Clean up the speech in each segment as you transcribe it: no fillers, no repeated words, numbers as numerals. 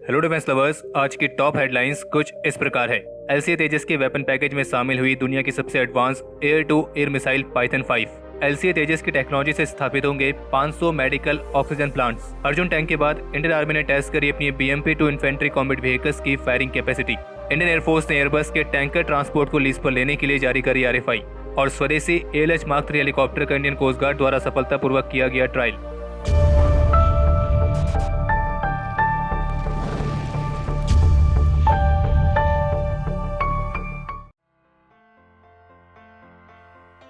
Hello defence lovers, आज की top headlines कुछ इस प्रकार है। एलसीए तेजस के वेपन पैकेज में शामिल हुई दुनिया की सबसे advance air to air missile Python 5। LCA Tejas की टेक्नोलॉजी से स्थापित होंगे 500 medical oxygen plants. Arjun tank के बाद इंडियन आर्मी ने टेस्ट करी अपनी BMP-2 इन्फेंट्री कॉम्बैट व्हीकल्स की फायरिंग कैपेसिटी। इंडियन एयरफोर्स ने एयरबस के टैंकर ट्रांसपोर्ट को लीज पर लेने के लिए जारी करी RFI। और स्वदेशी ALH Mark 3 हेलीकॉप्टर का इंडियन कोस्ट गार्ड द्वारा सफलतापूर्वक किया गया ट्रायल।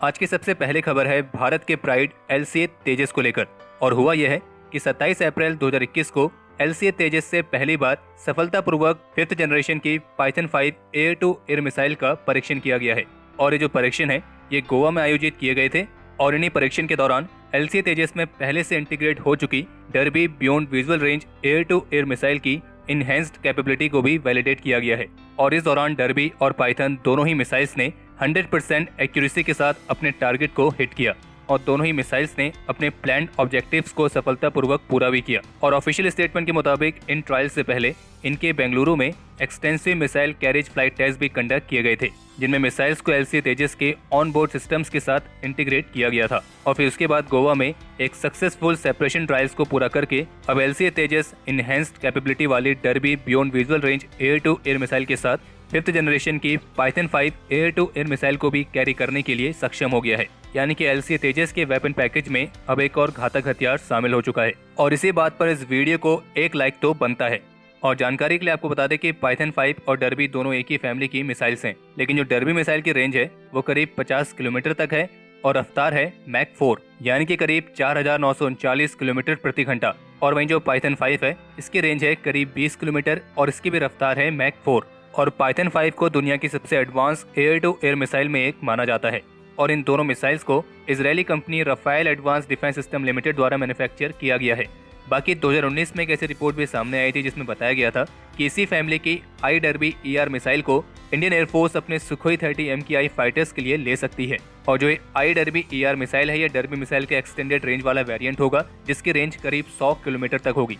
आज की सबसे पहले खबर है भारत के प्राइड एलसीए तेजस को लेकर। और हुआ यह है कि 27 अप्रैल 2021 को एलसीए तेजस से पहली बार सफलतापूर्वक 5th जनरेशन की Python 5 air to air missile का परीक्षण किया गया है। और ये जो परीक्षण है ये गोवा में आयोजित किए गए थे। और इन्हीं परीक्षण के दौरान एलसीए तेजस में पहले से इंटीग्रेट हो चुकी Derby beyond visual range air to air missile की इनहेंस्ड कैपेबिलिटी को भी वैलिडेट किया गया है। और इस दौरान डर्बी और पाइथन दोनों ही मिसाइल्स ने 100% एक्यूरेसी के साथ अपने टारगेट को हिट किया। और दोनों ही मिसाइल्स ने अपने प्लान्ड ऑब्जेक्टिव्स को सफलतापूर्वक पूरा भी किया। और ऑफिशियल स्टेटमेंट के मुताबिक इन ट्रायल से पहले इनके बेंगलुरु में extensive missile carriage flight test भी कंडक्ट किए गए थे, जिनमें मिसाइल्स को एलसीए तेजस के ऑन बोर्ड सिस्टम्स के साथ इंटीग्रेट किया गया था। और फिर उसके बाद गोवा में एक सक्सेसफुल सेपरेशन ट्रायल्स को पूरा करके अब एलसीए तेजस इनहेंस्ड कैपेबिलिटी वाली Derby beyond visual range air to air missile के साथ 5th जनरेशन की Python 5 air to air missile को भी कैरी करने के लिए सक्षम हो गया है। यानी कि एलसीए तेजस के वेपन पैकेज में अब एक और घातक हथियार शामिल हो चुका है। और इसी बात पर इस वीडियो को एक लाइक तो बनता है। और जानकारी के लिए आपको बता दें कि पाइथन 5 और डर्बी दोनों एक ही फैमिली की मिसाइल्स हैं, लेकिन जो डर्बी मिसाइल की रेंज है वो करीब 50 किलोमीटर तक है और रफ्तार है मैक 4 यानी कि करीब 4939 किलोमीटर प्रति घंटा। और वहीं जो पाइथन 5 है इसकी रेंज है करीब 20 किलोमीटर और इसकी भी रफ्तार है मैक 4। और पाइथन 5 को दुनिया की सबसे advance air to air missile में एक माना जाता है। और इन दोनों मिसाइल्स को इजरायली company Rafael advance defence system limited द्वारा मैन्युफैक्चर किया गया है। बाकी 2019 में एक ऐसी रिपोर्ट भी सामने आई थी जिसमें बताया गया था कि इसी फैमिली की आई डर्बी ER मिसाइल को इंडियन एयरफोर्स अपने सुखोई 30 MKI फाइटर्स के लिए ले सकती है। और जो आई डर्बी ER मिसाइल है यह डर्बी मिसाइल के एक्सटेंडेड रेंज वाला वेरिएंट होगा, जिसकी रेंज करीब 100 किलोमीटर तक होगी।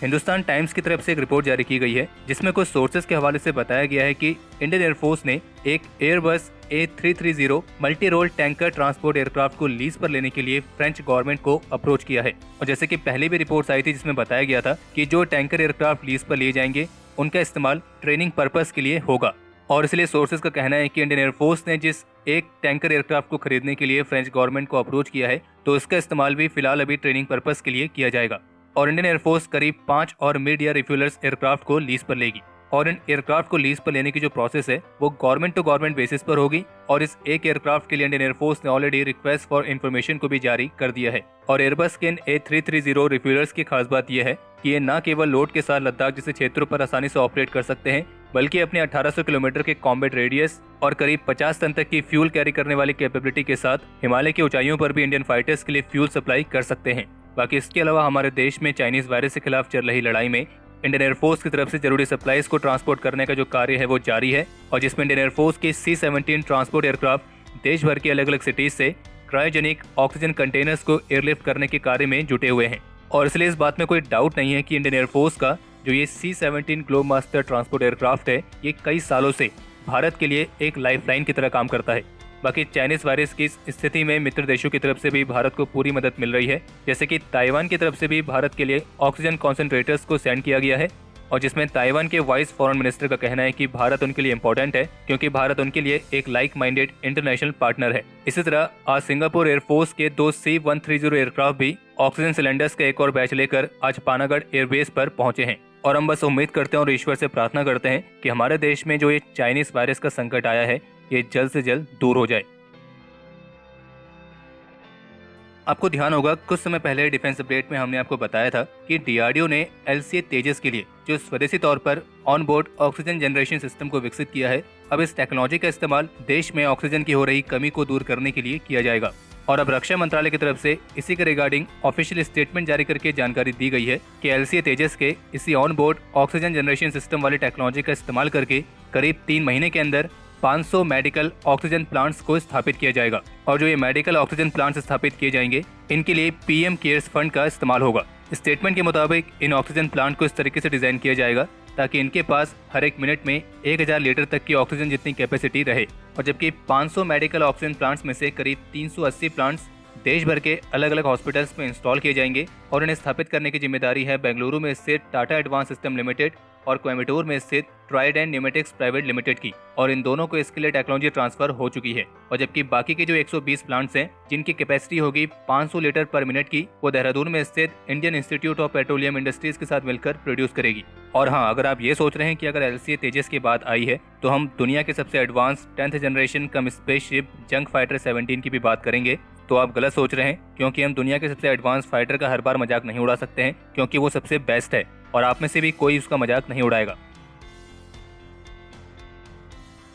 हिंदुस्तान टाइम्स की तरफ से एक रिपोर्ट जारी की गई है जिसमें कुछ सोर्सेज के हवाले से बताया गया है कि इंडियन एयरफोर्स ने एक Airbus A330 multi role tanker transport aircraft को लीज पर लेने के लिए फ्रेंच गवर्नमेंट को अप्रोच किया है। और जैसे कि पहले भी रिपोर्ट्स आई थी जिसमें बताया गया था कि जो टैंकर एयरक्राफ्ट लीज पर लिए जाएंगे उनका इस्तेमाल ट्रेनिंग पर्पस के लिए होगा। और इसलिए सोर्सेज का कहना है कि इंडियन एयरफोर्स ने जिस एक टैंकर एयरक्राफ्ट को खरीदने के लिए फ्रेंच गवर्नमेंट को अप्रोच किया है तो इसका इस्तेमाल भी फिलहाल अभी ट्रेनिंग पर्पस के लिए किया जाएगा। और इंडियन एयरफोर्स करीब 5 और मिड एयर रिफ्यूलर्स एयरक्राफ्ट को लीज पर लेगी। और इन एयरक्राफ्ट को लीज पर लेने की जो प्रोसेस है वो गवर्नमेंट टू गवर्नमेंट बेसिस पर होगी। और इस एक एयरक्राफ्ट के लिए इंडियन एयरफोर्स ने ऑलरेडी रिक्वेस्ट फॉर इन्फॉर्मेशन को भी जारी कर दिया है। और एयरबस के इन A330 रिफ्यूलर्स की खास बात यह है कि ये न केवल लोड के साथ लद्दाख जैसे क्षेत्रों पर आसानी से ऑपरेट कर सकते हैं, बल्कि अपने 1800 किलोमीटर के कॉम्बैट रेडियस और करीब 50 टन तक की फ्यूल कैरी करने वाली कैपेबिलिटी के साथ हिमालय की ऊंचाइयों पर भी इंडियन फाइटर्स के लिए फ्यूल सप्लाई कर सकते हैं। बाकी इसके अलावा हमारे देश में चाइनीज वायरस के खिलाफ चल रही लड़ाई में इंडियन एयरफोर्स की तरफ से जरूरी सप्लाईज को ट्रांसपोर्ट करने का जो कार्य है वो जारी है। और जिसमें इंडियन एयरफोर्स की C-17 ट्रांसपोर्ट एयरक्राफ्ट देश भर की अलग अलग सिटीज से क्रायोजेनिक ऑक्सीजन कंटेनर्स को एयरलिफ्ट करने के कार्य में जुटे हुए हैं। और इसलिए इस बात में कोई डाउट नहीं है कि इंडियन एयरफोर्स का जो ये C-17 globe master transport aircraft है ये कई सालों से भारत के लिए एक लाइफलाइन की तरह काम करता है। बाकी चाइनीज वायरस की स्थिति में मित्र देशों की तरफ से भी भारत को पूरी मदद मिल रही है, जैसे कि ताइवान की तरफ से भी भारत के लिए ऑक्सीजन कॉन्सेंट्रेटर्स को सेंड किया गया है। और जिसमें ताइवान के वाइस फॉरेन मिनिस्टर का कहना है कि भारत उनके लिए इंपॉर्टेंट है क्योंकि भारत उनके लिए एक लाइक माइंडेड इंटरनेशनल पार्टनर है। इसी तरह आज सिंगापुर एयरफोर्स के 2 C-130 एयरक्राफ्ट भी ऑक्सीजन सिलेंडर्स का एक और बैच लेकर आज पानागढ़ एयरबेस पर पहुंचे हैं। और हम बस उम्मीद करते हैं और ईश्वर से प्रार्थना करते हैं कि हमारे देश में जो ये चाइनीज वायरस का संकट आया है ये जल्द से जल्द दूर हो जाए। आपको ध्यान होगा कुछ समय पहले डिफेंस अपडेट में हमने आपको बताया था कि DRDO ने एलसीए तेजस के लिए जो स्वदेशी तौर पर on board oxygen generation system को विकसित किया है, अब इस टेक्नोलॉजी का इस्तेमाल देश में ऑक्सीजन की हो रही कमी को दूर करने के लिए किया जाएगा। और अब रक्षा मंत्रालय की तरफ से इसी के रिगार्डिंग ऑफिशियल स्टेटमेंट जारी करके जानकारी दी गई है कि एलसीए तेजस के इसी on board oxygen generation system वाली टेक्नोलॉजी का इस्तेमाल करके करीब 3 महीने के अंदर 500 मेडिकल ऑक्सीजन प्लांट्स को स्थापित किया जाएगा। और जो ये मेडिकल ऑक्सीजन प्लांट्स स्थापित किए जाएंगे इनके लिए PM केयर्स फंड का इस्तेमाल होगा। स्टेटमेंट के मुताबिक इन ऑक्सीजन प्लांट को इस तरीके से डिजाइन किया जाएगा ताकि इनके पास हर एक मिनट में 1000 लीटर तक की ऑक्सीजन जितनी कैपेसिटी रहे, और जबकि 500 मेडिकल ऑक्सीजन प्लांट्स में से करीब 380 प्लांट्स देश भर के अलग अलग हॉस्पिटल्स में इंस्टॉल किए जाएंगे और इन्हें स्थापित करने की जिम्मेदारी है बेंगलुरु में स्थित टाटा एडवांस सिस्टम लिमिटेड और कोयम्बटूर में स्थित ट्राइडेंट न्यूमेटिक्स प्राइवेट लिमिटेड की, और इन दोनों को इसके लिए टेक्नोलॉजी ट्रांसफर हो चुकी है। और जबकि बाकी के जो 120 प्लांट्स हैं जिनकी कैपेसिटी होगी 500 लीटर पर मिनट की, वो देहरादून में स्थित Indian institute of petroleum industries के साथ मिलकर प्रोड्यूस करेगी। और हाँ, अगर आप ये सोच रहे हैं कि अगर LCA तेजस की बात आई है तो हम दुनिया के सबसे एडवांस 10th जनरेशन कम स्पेसशिप जंग फाइटर 17 की भी बात करेंगे, तो आप गलत सोच रहे हैं, क्योंकि हम दुनिया के सबसे एडवांस फाइटर का हर बार मजाक नहीं उड़ा सकते हैं, क्योंकि वो सबसे बेस्ट है और आप में से भी कोई उसका मजाक नहीं उड़ाएगा।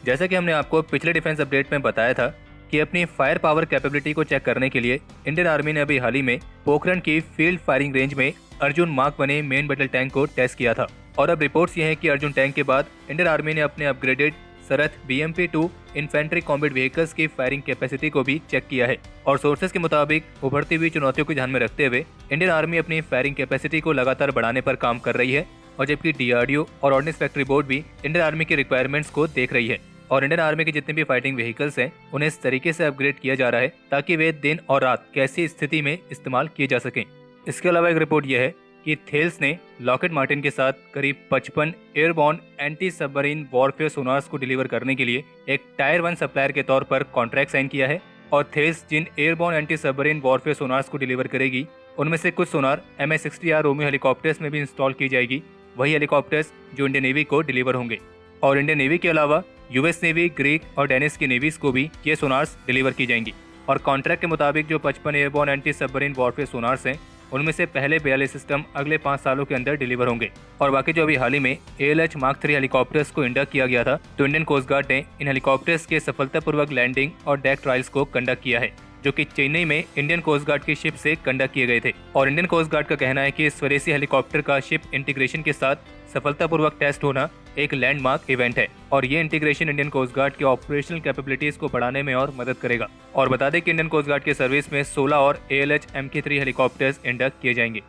जैसा कि हमने आपको पिछले डिफेंस अपडेट में बताया था कि अपनी फायर पावर कैपेबिलिटी को चेक करने के लिए इंडियन आर्मी ने अभी हाल ही में पोखरण की फील्ड फायरिंग रेंज में अर्जुन मार्क बने मेन बैटल टैंक को टेस्ट किया था। और अब रिपोर्ट्स ये हैं कि अर्जुन टैंक के बाद इंडियन आर्मी ने अपने upgraded Sarath BMP-2 infantry combat vehicles की फायरिंग कैपेसिटी को भी चेक किया है। और सोर्सेज के मुताबिक उभरती हुई चुनौतियों को ध्यान में रखते हुए इंडियन आर्मी अपनी फायरिंग कैपेसिटी को लगातार बढ़ाने पर काम कर रही है, और जबकि DRDO और ऑर्डिनेंस फैक्ट्री बोर्ड भी इंडियन आर्मी की रिक्वायरमेंट्स को देख रही है और इंडियन आर्मी के जितने भी फाइटिंग व्हीकल्स हैं उन्हें इस तरीके से अपग्रेड किया जा रहा है ताकि वे दिन और रात कैसी स्थिति में इस्तेमाल किए जा सकें। इसके अलावा एक रिपोर्ट यह है कि थेल्स ने लॉकहीड मार्टिन के साथ करीब 55 एयरबॉर्न एंटी सबमरीन वॉरफेयर सोनार्स को डिलीवर करने के लिए एक टायर 1 सप्लायर के तौर पर कॉन्ट्रैक्ट साइन किया है। और थेल्स जिन एयरबॉर्न एंटी सबमरीन वॉरफेयर सोनार्स को डिलीवर करेगी उनमें से कुछ सोनार MH-60R रोमियो हेलीकॉप्टर्स में भी इंस्टॉल की जाएगी, वही हेलीकॉप्टर्स जो इंडियन नेवी को डिलीवर होंगे। और इंडियन नेवी के अलावा US नेवी, ग्रीक और डेनिश की नेवीज को भी ये सोनार्स डिलीवर की जाएंगी। और कॉन्ट्रैक्ट के मुताबिक जो 55 एयरबॉर्न एंटी सबमरीन वॉरफेयर सोनार्स हैं उनमें से पहले 42 सिस्टम अगले 5 सालों के अंदर डिलीवर होंगे। और बाकी जो अभी हाल ही में ALH Mark 3 हेलीकॉप्टर्स को इंडक्ट किया गया था, तो इंडियन कोस्ट गार्ड ने इन हेलीकॉप्टर्स के सफलतापूर्वक लैंडिंग और डेक ट्रायल्स को कंडक्ट किया है, जो कि चेन्नई में इंडियन कोस्ट गार्ड की शिप से कंडक्ट किए गए थे। और इंडियन कोस्ट गार्ड का कहना है कि स्वदेशी हेलीकॉप्टर का शिप इंटीग्रेशन के साथ सफलतापूर्वक टेस्ट होना एक लैंडमार्क इवेंट है, और ये इंटीग्रेशन इंडियन कोस्ट गार्ड की ऑपरेशनल कैपेबिलिटीज को बढ़ाने में और मदद करेगा। और बता दें कि इंडियन कोस्ट गार्ड के सर्विस में 16 और ALH Mk3 हेलीकॉप्टर्स इंडक्ट किए जाएंगे।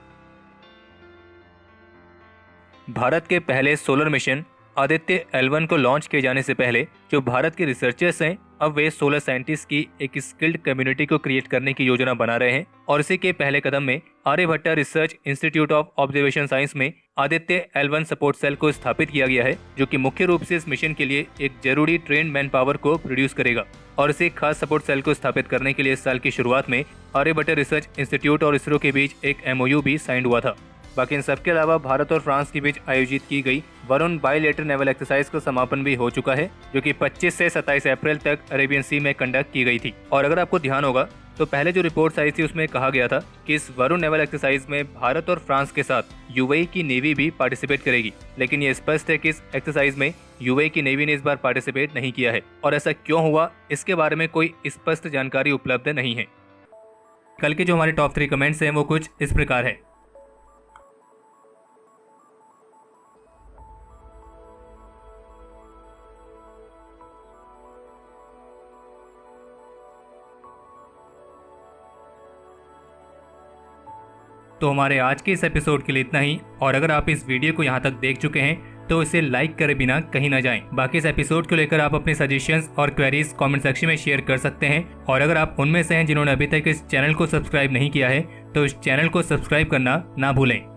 भारत के पहले सोलर मिशन आदित्य L1 को लॉन्च किए जाने से पहले जो भारत के रिसर्चर्स हैं अब वे सोलर साइंटिस्ट की एक स्किल्ड कम्युनिटी को क्रिएट करने की योजना बना रहे हैं। और इसी के पहले कदम में Aryabhatta research institute of observation science में आदित्य L1 सपोर्ट सेल को स्थापित किया गया है, जो कि मुख्य रूप से इस मिशन के लिए एक जरूरी ट्रेन मैन पावर को प्रोड्यूस करेगा। और इसे खास सपोर्ट सेल को स्थापित करने के लिए इस साल की शुरुआत में आर्यभट्टा रिसर्च इंस्टीट्यूट और इसरो के बीच एक MOU भी साइन हुआ था। बाकी इन सबके अलावा भारत और फ्रांस के बीच आयोजित की गई वरुण बायलेटरल नेवल एक्सरसाइज का समापन भी हो चुका है, जो कि 25 से 27 अप्रैल तक अरेबियन सी में कंडक्ट की गई थी। और अगर आपको ध्यान होगा तो पहले जो रिपोर्ट्स आई थी उसमें कहा गया था कि इस वरुण नेवल एक्सरसाइज में भारत और फ्रांस के साथ UAE की नेवी भी पार्टिसिपेट करेगी, लेकिन ये स्पष्ट है कि इस एक्सरसाइज में UAE की नेवी ने इस बार पार्टिसिपेट नहीं किया है। और ऐसा क्यों हुआ इसके बारे में कोई स्पष्ट जानकारी उपलब्ध नहीं है। कल के जो हमारे टॉप 3 कमेंट्स हैं वो कुछ इस प्रकार है। तो हमारे आज के इस एपिसोड के लिए इतना ही, और अगर आप इस वीडियो को यहाँ तक देख चुके हैं तो इसे लाइक करे बिना कहीं ना जाएं। बाकी इस एपिसोड को लेकर आप अपने सजेशंस और क्वेरीज कमेंट सेक्शन में शेयर कर सकते हैं, और अगर आप उनमें से हैं जिन्होंने अभी तक इस चैनल को सब्सक्राइब नहीं किया है तो इस चैनल को सब्सक्राइब करना ना भूलें।